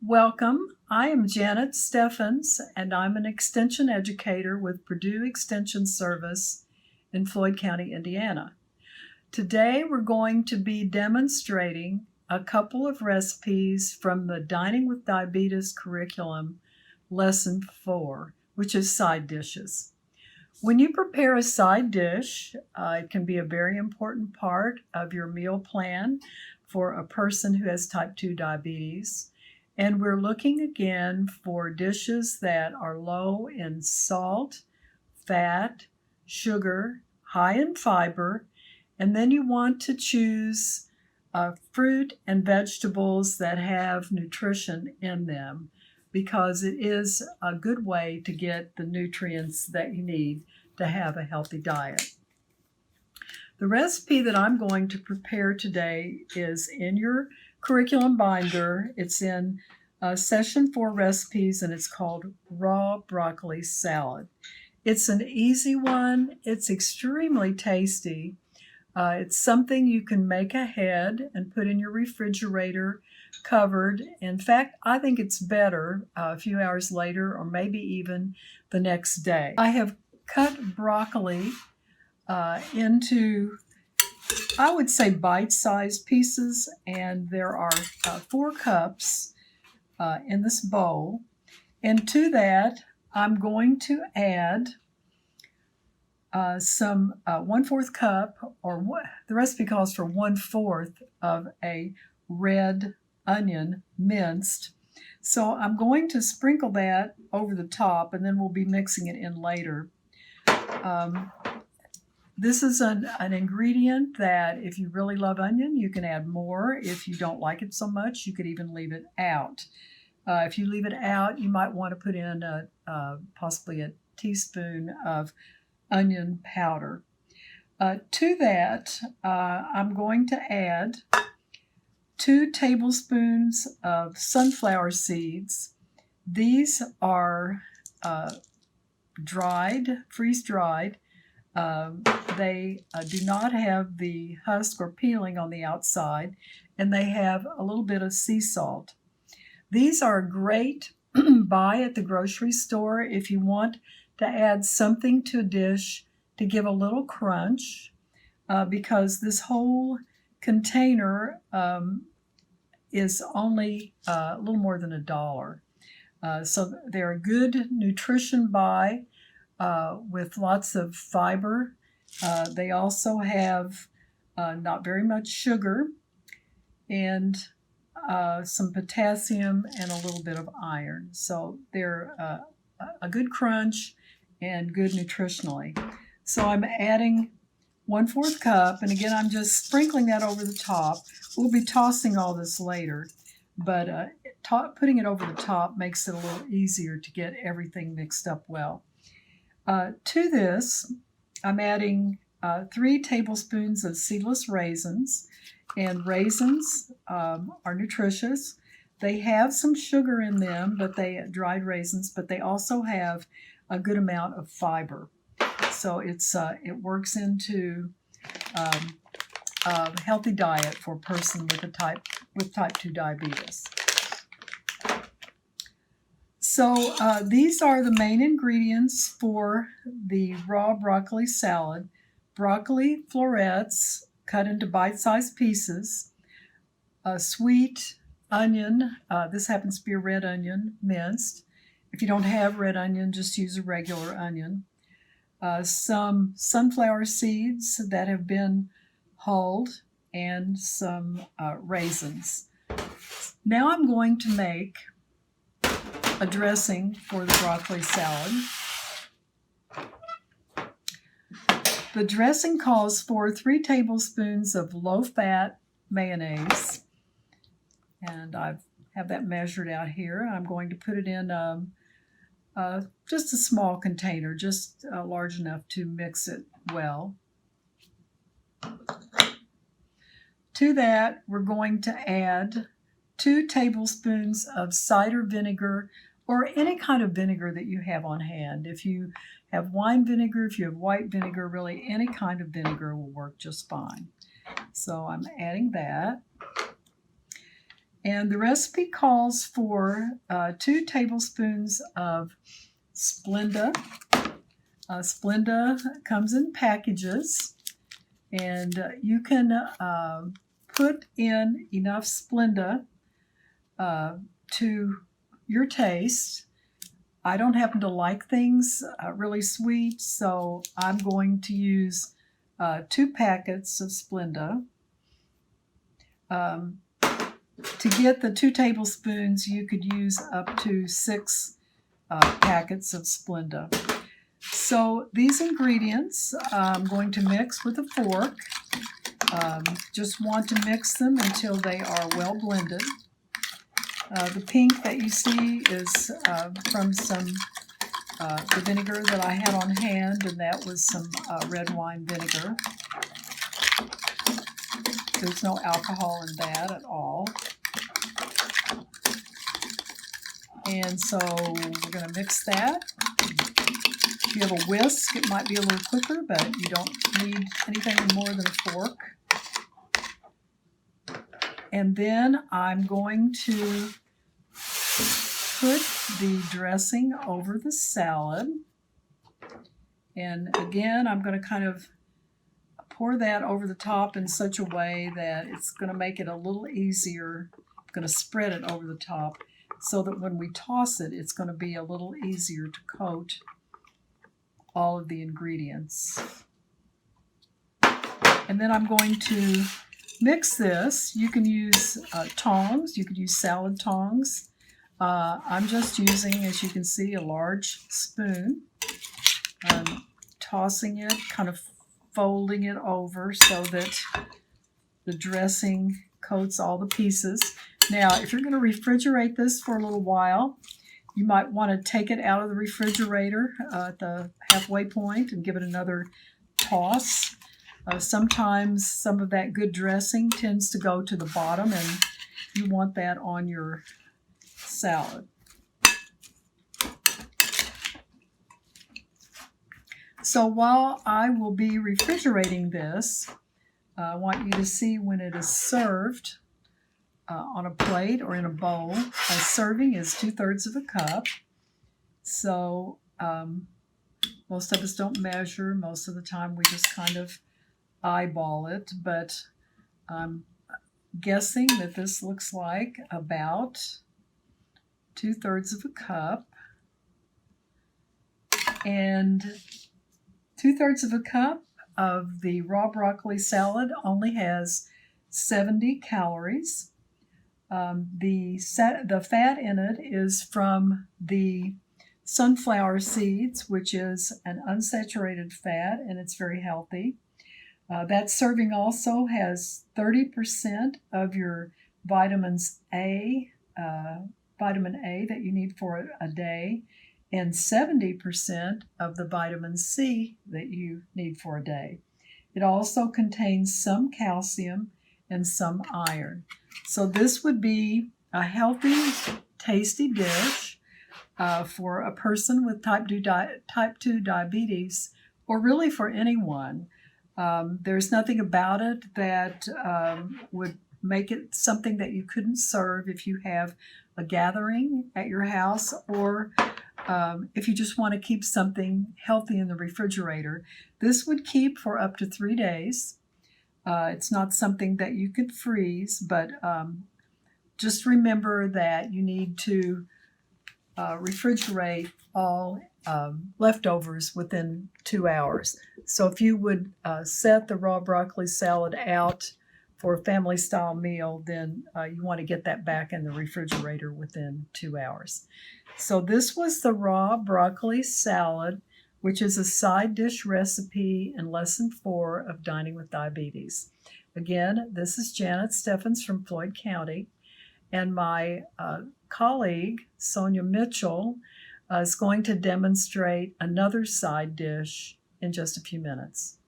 Welcome. I am Janet Steffens, and I'm an Extension educator with Purdue Extension Service in Floyd County, Indiana. Today, we're going to be demonstrating a couple of recipes from the Dining with Diabetes curriculum, Lesson 4, which is side dishes. When you prepare a side dish, it can be a very important part of your meal plan for a person who has type 2 diabetes. And we're looking again for dishes that are low in salt, fat, sugar, high in fiber, and then you want to choose fruit and vegetables that have nutrition in them because it is a good way to get the nutrients that you need to have a healthy diet. The recipe that I'm going to prepare today is in your curriculum binder. It's in Session 4 recipes, and it's called Raw Broccoli Salad. It's an easy one. It's extremely tasty. It's something you can make ahead and put in your refrigerator covered. In fact, I think it's better a few hours later or maybe even the next day. I have cut broccoli into, I would say, bite-sized pieces, and there are 4 cups in this bowl. And to that, I'm going to add some 1/4 cup, or the recipe calls for 1/4 of a red onion minced. So I'm going to sprinkle that over the top, and then we'll be mixing it in later. This is an ingredient that if you really love onion, you can add more. If you don't like it so much, you could even leave it out. If you leave it out, you might want to put in possibly a teaspoon of onion powder. To that, I'm going to add 2 tablespoons of sunflower seeds. These are dried, freeze-dried. They do not have the husk or peeling on the outside, and they have a little bit of sea salt. These are great buy at the grocery store if you want to add something to a dish to give a little crunch, because this whole container is only a little more than $1. So they're a good nutrition buy with lots of fiber. They also have not very much sugar and some potassium and a little bit of iron. So they're a good crunch and good nutritionally. So I'm adding 1/4 cup, and again, I'm just sprinkling that over the top. We'll be tossing all this later, but putting it over the top makes it a little easier to get everything mixed up well. To this, I'm adding 3 tablespoons of seedless raisins, and raisins are nutritious. They have some sugar in them, dried raisins, but they also have a good amount of fiber. So it works into a healthy diet for a person with type 2 diabetes. So these are the main ingredients for the raw broccoli salad. Broccoli florets cut into bite-sized pieces, a sweet onion, this happens to be a red onion, minced. If you don't have red onion, just use a regular onion. Some sunflower seeds that have been hulled, and some raisins. Now I'm going to make a dressing for the broccoli salad. The dressing calls for 3 tablespoons of low-fat mayonnaise, and I have that measured out here. I'm going to put it in just a small container, just large enough to mix it well. To that, we're going to add 2 tablespoons of cider vinegar, or any kind of vinegar that you have on hand. If you have wine vinegar, if you have white vinegar, really any kind of vinegar will work just fine. So I'm adding that. And the recipe calls for 2 tablespoons of Splenda. Splenda comes in packages, and you can put in enough Splenda to your taste. I don't happen to like things really sweet, so I'm going to use 2 packets of Splenda. To get the 2 tablespoons, you could use up to 6 packets of Splenda. So these ingredients I'm going to mix with a fork. Just want to mix them until they are well blended. The pink that you see is from some the vinegar that I had on hand, and that was some red wine vinegar. There's no alcohol in that at all. And so we're going to mix that. If you have a whisk, it might be a little quicker, but you don't need anything more than a fork. And then I'm going to put the dressing over the salad. And again, I'm going to kind of pour that over the top in such a way that it's going to make it a little easier. I'm going to spread it over the top so that when we toss it, it's going to be a little easier to coat all of the ingredients. And then I'm going to mix this. You can use tongs. You could use salad tongs. I'm just using, as you can see, a large spoon. I'm tossing it, kind of folding it over so that the dressing coats all the pieces. Now, if you're going to refrigerate this for a little while, you might want to take it out of the refrigerator at the halfway point and give it another toss. Sometimes some of that good dressing tends to go to the bottom, and you want that on your salad. So while I will be refrigerating this, I want you to see when it is served on a plate or in a bowl. A serving is 2/3 of a cup. So most of us don't measure. Most of the time we just kind of eyeball it, but I'm guessing that this looks like about 2/3 of a cup. And 2/3 of a cup of the raw broccoli salad only has 70 calories. The fat in it is from the sunflower seeds, which is an unsaturated fat, and it's very healthy. That serving also has 30% of your vitamin A that you need for a day, and 70% of the vitamin C that you need for a day. It also contains some calcium and some iron. So this would be a healthy, tasty dish for a person with type 2 diabetes, or really for anyone. There's nothing about it that would make it something that you couldn't serve if you have a gathering at your house, or if you just want to keep something healthy in the refrigerator. This would keep for up to 3 days. It's not something that you could freeze, but just remember that you need to refrigerate all leftovers within 2 hours. So if you would set the raw broccoli salad out for a family style meal, then you want to get that back in the refrigerator within 2 hours. So this was the raw broccoli salad, which is a side dish recipe in Lesson 4 of Dining with Diabetes. Again, this is Janet Steffens from Floyd County, and my colleague, Sonia Mitchell, is going to demonstrate another side dish in just a few minutes.